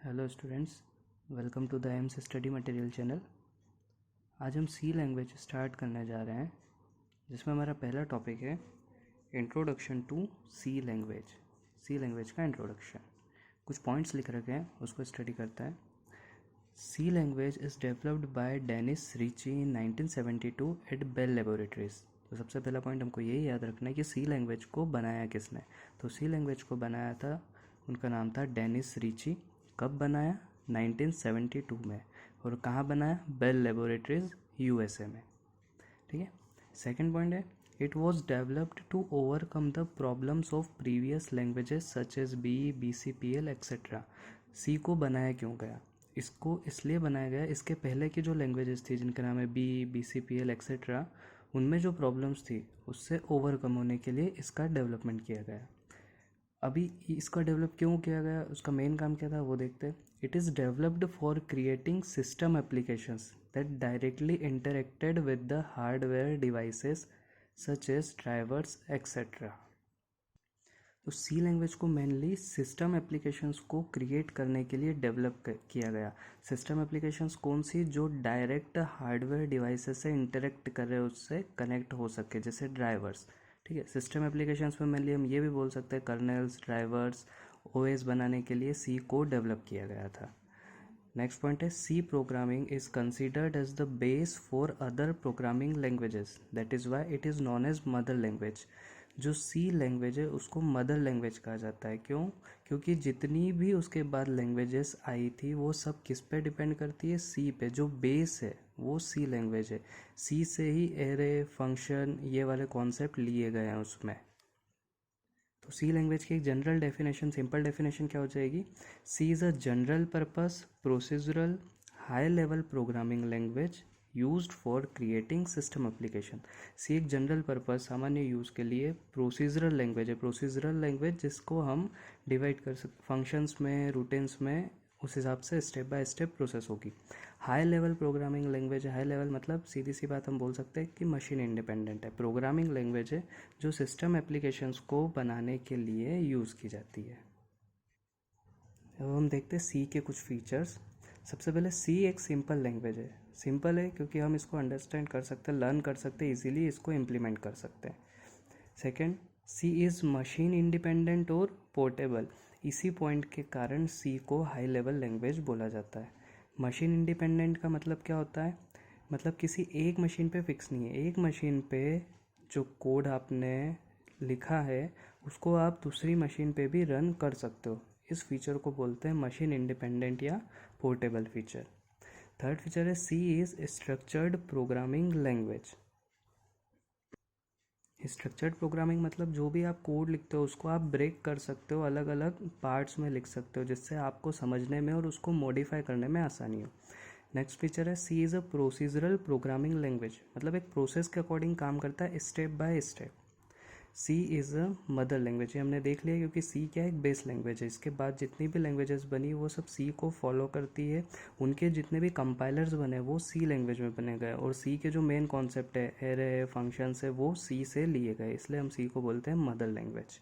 Hello students, welcome to the AIIMS study material channel. आज हम सी language start करने जा रहे हैं, जिसमें हमारा पहला टॉपिक है introduction to C language. C language का इंट्रोडक्शन, कुछ पॉइंट्स लिख रखे हैं, उसको स्टडी करता है। C language is developed by Dennis Ritchie in 1972 at Bell laboratories. तो सबसे पहला पॉइंट हमको यही याद रखना है कि सी लैंग्वेज को बनाया किसने। तो सी लैंग्वेज को बनाया था, उनका नाम था डेनिस रिची। कब बनाया? 1972 में। और कहाँ बनाया? बेल लेबोरेटरीज, यूएसए में। ठीक है। सेकेंड पॉइंट है, it was developed to overcome the problems of previous languages such as BCPL etcetera. C को बनाया क्यों गया? इसको इसलिए बनाया गया, इसके पहले की जो लैंग्वेजेस थी जिनका नाम है BCPL एक्सेट्रा, उनमें जो प्रॉब्लम्स थी उससे ओवरकम होने के लिए इसका डेवलपमेंट किया गया। अभी इसका डेवलप क्यों किया गया, उसका मेन काम क्या था वो देखते हैं। It is developed for creating system applications that directly interacted with the hardware devices such as drivers etcetera. तो सी लैंग्वेज को मेनली सिस्टम एप्लीकेशंस को क्रिएट करने के लिए डेवलप किया गया। सिस्टम एप्लीकेशंस कौन सी? जो डायरेक्ट हार्डवेयर डिवाइसेस से इंटरेक्ट कर रहे हैं, उससे कनेक्ट हो सके, जैसे ड्राइवर्स। ठीक है। सिस्टम एप्लीकेशंस में मेनली हम ये भी बोल सकते हैं कर्नल्स, ड्राइवर्स, OS बनाने के लिए सी को डेवलप किया गया था। नेक्स्ट पॉइंट है, C programming is considered as the base for other programming languages, that is why it is known as mother language. जो सी लैंग्वेज है उसको मदर लैंग्वेज कहा जाता है। क्यों? क्योंकि जितनी भी उसके बाद लैंग्वेजेस आई थी वो सब किस पे डिपेंड करती है? सी पे। जो बेस है वो सी लैंग्वेज है। सी से ही एरे, फंक्शन, ये वाले कॉन्सेप्ट लिए गए हैं उसमें। तो सी लैंग्वेज की एक जनरल डेफिनेशन, सिंपल डेफिनेशन क्या हो जाएगी? C is a general purpose procedural high level programming language used for creating system application. C एक जनरल पर्पस, सामान्य यूज़ के लिए प्रोसीजरल लैंग्वेज है। प्रोसीजरल लैंग्वेज जिसको हम डिवाइड कर सकते फंक्शंस में, रूटीन्स में, उस हिसाब से स्टेप बाय स्टेप प्रोसेस होगी। हाई लेवल प्रोग्रामिंग लैंग्वेज है। हाई लेवल मतलब सीधी सी बात हम बोल सकते हैं कि मशीन इंडिपेंडेंट है। प्रोग्रामिंग लैंग्वेज है जो सिस्टम एप्लीकेशंस को बनाने के लिए यूज़ की जाती है। अब हम देखते हैं सी के कुछ फीचर्स। सबसे पहले सी एक सिंपल लैंग्वेज है। सिंपल है क्योंकि हम इसको अंडरस्टैंड कर सकते हैं, लर्न कर सकते हैं, इजीली इसको इम्प्लीमेंट कर सकते हैं। Second, C is machine independent और पोर्टेबल। इसी पॉइंट के कारण सी को हाई लेवल लैंग्वेज बोला जाता है। मशीन इंडिपेंडेंट का मतलब क्या होता है? मतलब किसी एक मशीन पे फिक्स नहीं है। एक मशीन पे जो कोड आपने लिखा है उसको आप दूसरी मशीन पे भी रन कर सकते हो। इस फीचर को बोलते हैं मशीन इंडिपेंडेंट या पोर्टेबल फीचर। थर्ड फीचर है, C is structured programming language. Structured programming मतलब जो भी आप कोड लिखते हो उसको आप ब्रेक कर सकते हो, अलग अलग पार्ट्स में लिख सकते हो, जिससे आपको समझने में और उसको मॉडिफाई करने में आसानी हो। नेक्स्ट फीचर है, C is a procedural programming language. मतलब एक प्रोसेस के अकॉर्डिंग काम करता है, step by step. C is a mother language, ये हमने देख लिया क्योंकि सी क्या है? एक बेस लैंग्वेज है। इसके बाद जितनी भी लैंग्वेजेस बनी वो सब सी को फॉलो करती है। उनके जितने भी कंपाइलर्स बने वो सी लैंग्वेज में बने गए, और सी के जो मेन कॉन्सेप्ट है, एरे है, फंक्शंस है, वो सी से लिए गए, इसलिए हम सी को बोलते हैं मदर लैंग्वेज।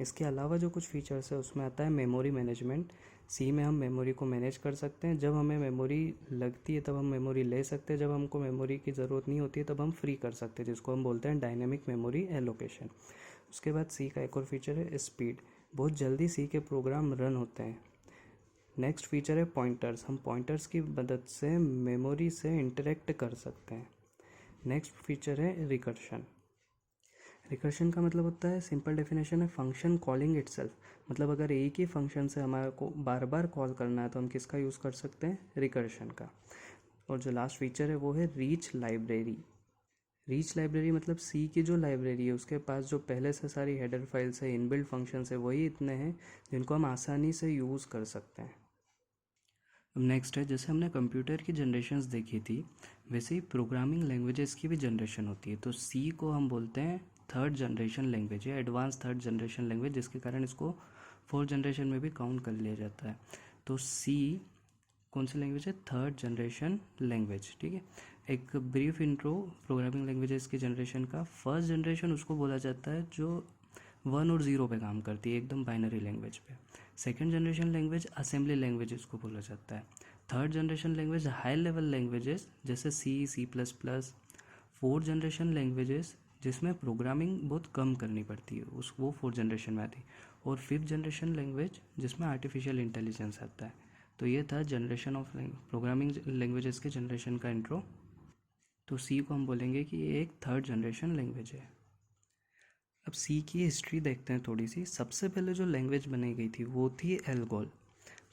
इसके अलावा जो कुछ फीचर्स है उसमें आता है मेमोरी मैनेजमेंट। सी में हम मेमोरी को मैनेज कर सकते हैं। जब हमें मेमोरी लगती है तब हम मेमोरी ले सकते हैं, जब हमको मेमोरी की ज़रूरत नहीं होती है तब हम फ्री कर सकते हैं, जिसको हम बोलते हैं डायनेमिक मेमोरी एलोकेशन। उसके बाद सी का एक और फीचर है स्पीड। बहुत जल्दी सी के प्रोग्राम रन होते हैं। नेक्स्ट फीचर है पॉइंटर्स। हम पॉइंटर्स की मदद से मेमोरी से इंटरेक्ट कर सकते हैं। नेक्स्ट फीचर है रिकर्शन। रिकर्शन का मतलब होता है, सिंपल डेफिनेशन है, फंक्शन कॉलिंग इटसेल्फ। मतलब अगर एक ही फंक्शन से हमारे को बार बार कॉल करना है तो हम किसका यूज़ कर सकते हैं? रिकर्शन का। और जो लास्ट फीचर है वो है रीच लाइब्रेरी। रीच लाइब्रेरी मतलब सी की जो लाइब्रेरी है उसके पास जो पहले से सारी हेडर फाइल्स है, इनबिल्ट फंक्शंस है, वही इतने हैं जिनको हम आसानी से यूज़ कर सकते हैं। अब नेक्स्ट है, जैसे हमने कंप्यूटर की जनरेशन्स देखी थी वैसे ही प्रोग्रामिंग लैंग्वेजेस की भी जनरेशन होती है। तो सी को हम बोलते हैं थर्ड जनरेशन लैंग्वेज या एडवांस थर्ड जनरेशन लैंग्वेज, जिसके कारण इसको फोर्थ जनरेशन में भी काउंट कर लिया जाता है। तो सी कौन सी लैंग्वेज है? Third generation language. ठीक है। एक ब्रीफ इंट्रो प्रोग्रामिंग लैंग्वेजेस की जनरेशन का। फर्स्ट जनरेशन उसको बोला जाता है जो 1 और 0 पे काम करती है, एकदम बाइनरी लैंग्वेज पे। Second generation language assembly language इसको बोला जाता है। Third generation language high level languages जैसे C++। फोर्थ जनरेशन लैंग्वेजेस जिसमें प्रोग्रामिंग बहुत कम करनी पड़ती है वो फोर्थ जनरेशन में आती। और फिफ्थ जनरेशन लैंग्वेज जिसमें आर्टिफिशियल इंटेलिजेंस आता है। तो ये था जनरेशन ऑफ प्रोग्रामिंग लैंग्वेजेस के जनरेशन का इंट्रो। तो सी को हम बोलेंगे कि ये एक थर्ड जनरेशन लैंग्वेज है। अब सी की हिस्ट्री देखते हैं थोड़ी सी। सबसे पहले जो लैंग्वेज बनाई गई थी वो थी एल्गोल।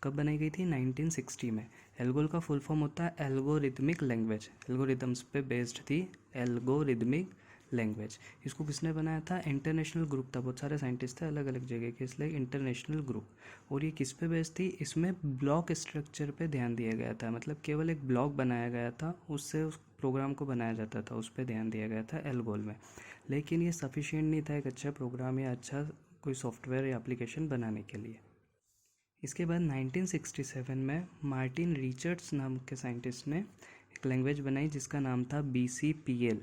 कब बनाई गई थी? 1960 में। एल्गोल का फुल फॉर्म होता है एल्गोरिथमिक लैंग्वेज। एल्गोरिथम्स पे बेस्ड थी एल्गोरिथमिक लैंग्वेज। इसको किसने बनाया था? इंटरनेशनल ग्रुप था, बहुत सारे साइंटिस्ट थे अलग अलग जगह के, इसलिए इंटरनेशनल ग्रुप। और ये किस पे बेस्ड थी? इसमें ब्लॉक स्ट्रक्चर पे ध्यान दिया गया था, मतलब केवल एक ब्लॉक बनाया गया था, उससे उस प्रोग्राम को बनाया जाता था, उस पर ध्यान दिया गया था एल्गोल में। लेकिन ये सफिशिएंट नहीं था एक अच्छा प्रोग्राम या अच्छा कोई सॉफ्टवेयर या एप्लीकेशन बनाने के लिए। इसके बाद 1967 में मार्टिन रिचर्ड्स नाम के साइंटिस्ट ने एक लैंग्वेज बनाई जिसका नाम था BCPL।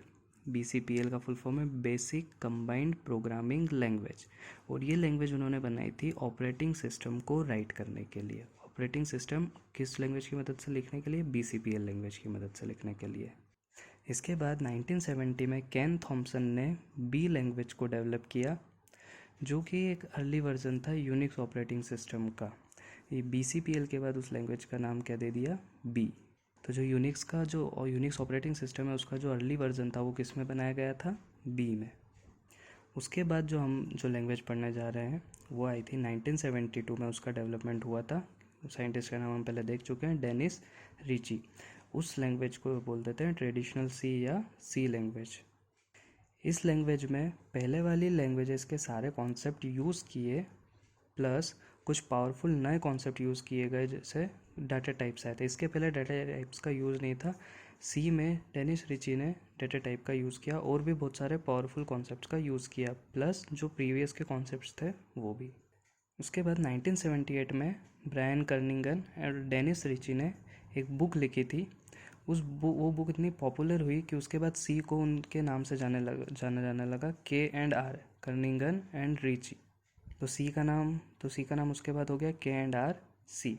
BCPL का फुल फॉर्म है बेसिक कंबाइंड प्रोग्रामिंग लैंग्वेज। और ये लैंग्वेज उन्होंने बनाई थी ऑपरेटिंग सिस्टम को राइट करने के लिए। ऑपरेटिंग सिस्टम किस लैंग्वेज की मदद से लिखने के लिए? BCPL लैंग्वेज की मदद से लिखने के लिए। इसके बाद 1970 में केन थॉम्सन ने बी लैंग्वेज को डेवलप किया, जो कि एक अर्ली वर्जन था यूनिक्स ऑपरेटिंग सिस्टम का। ये BCPL के बाद उस लैंग्वेज का नाम क्या दे दिया? बी। तो जो यूनिक्स ऑपरेटिंग सिस्टम है उसका जो अर्ली वर्जन था वो किस में बनाया गया था? बी में। उसके बाद जो लैंग्वेज पढ़ने जा रहे हैं वो आई थी 1972 में, उसका डेवलपमेंट हुआ था। साइंटिस्ट का नाम हम पहले देख चुके हैं, डेनिस रिची। उस लैंग्वेज को बोल देते हैं ट्रेडिशनल C या C लैंग्वेज। इस लैंग्वेज में पहले वाली लैंग्वेजेस के सारे कॉन्सेप्ट यूज़ किए, प्लस कुछ पावरफुल नए कॉन्सेप्ट यूज़ किए गए, जैसे डाटा टाइप्स आए थे। इसके पहले डाटा टाइप्स का यूज़ नहीं था। सी में डेनिस रिची ने डाटा टाइप का यूज़ किया और भी बहुत सारे पावरफुल कॉन्सेप्ट्स का यूज़ किया, प्लस जो प्रीवियस के कॉन्सेप्ट्स थे वो भी। उसके बाद 1978 में ब्रायन कर्निंगन और डेनिस रिची ने एक बुक लिखी थी। वो बुक इतनी पॉपुलर हुई कि उसके बाद सी को उनके नाम से जाना जाने लगा, K&R, कर्निंगन एंड रिची। तो सी का नाम उसके बाद हो गया K&R C।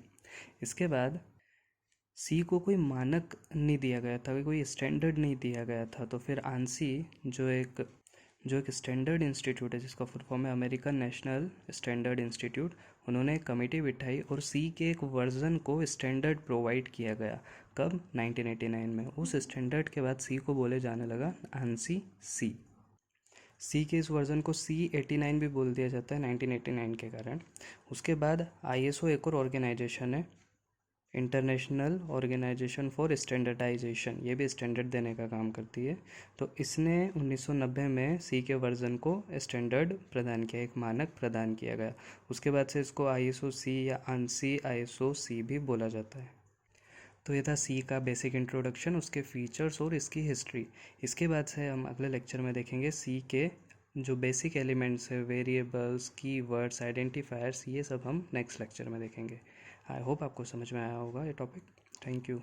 इसके बाद सी को कोई मानक नहीं दिया गया था, कोई स्टैंडर्ड नहीं दिया गया था। तो फिर आंसी जो एक स्टैंडर्ड इंस्टीट्यूट है जिसका फुल फॉर्म है अमेरिकन नेशनल स्टैंडर्ड इंस्टीट्यूट, उन्होंने एक कमेटी बिठाई और सी के एक वर्जन को स्टैंडर्ड प्रोवाइड किया गया। कब? 1989 में। उस स्टैंडर्ड के बाद सी को बोले जाने लगा आंसी सी। सी के इस वर्जन को C89 भी बोल दिया जाता है 1989 के कारण। उसके बाद ISO एक और ऑर्गेनाइजेशन है, इंटरनेशनल ऑर्गेनाइजेशन फॉर स्टैंडर्डाइजेशन, ये भी स्टैंडर्ड देने का काम करती है। तो इसने 1990 में सी के वर्जन को स्टैंडर्ड प्रदान किया, एक मानक प्रदान किया गया। उसके बाद से इसको ISO C या ANSI ISO C भी बोला जाता है। तो ये था सी का बेसिक इंट्रोडक्शन, उसके फीचर्स और इसकी हिस्ट्री। इसके बाद से हम अगले लेक्चर में देखेंगे सी के जो बेसिक एलिमेंट्स है, वेरिएबल्स, कीवर्ड्स, आइडेंटिफायर्स, ये सब हम नेक्स्ट लेक्चर में देखेंगे। आई होप आपको समझ में आया होगा ये टॉपिक। Thank you.